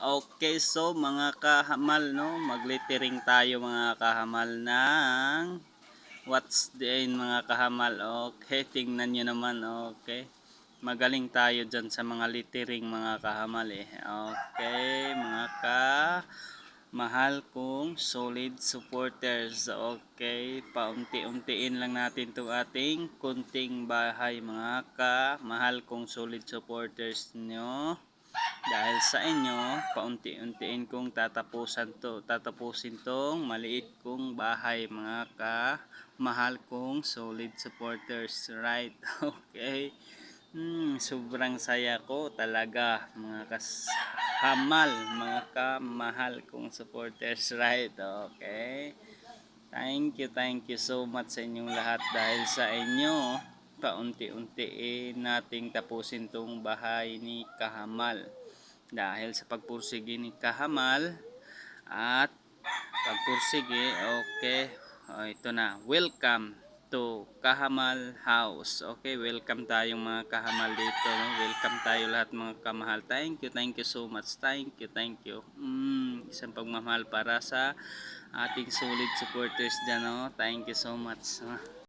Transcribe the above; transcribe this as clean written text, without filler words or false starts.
Okay, so mga kahamal, no, maglittering tayo mga kahamal ng what's the end mga kahamal. Okay, tingnan nyo naman. Okay, magaling tayo dyan sa mga littering mga kahamal eh. Okay, mga mahal kong solid supporters. Okay, paunti-untiin lang natin itong ating kunting bahay mga mahal kong solid supporters nyo. Dahil sa inyo, paunti-untiin kong tatapusin tong maliit kong bahay mga mahal kong solid supporters, right? Okay. Sobrang saya ko talaga mga kahamal, mga kamahal kong supporters, right? Okay. Thank you so much sa inyong lahat. Dahil sa inyo, paunti-unti nating tapusin tong bahay ni Kahamal. Dahil sa pagpursige ni Kahamal at pagpursige, okay, ito na, welcome to Kahamal House. Okay, welcome tayong mga kahamal dito, no? Welcome tayo lahat mga kamahal. Thank you so much. Thank you. Isang pagmamahal para sa ating solid supporters dyan, no? Thank you so much.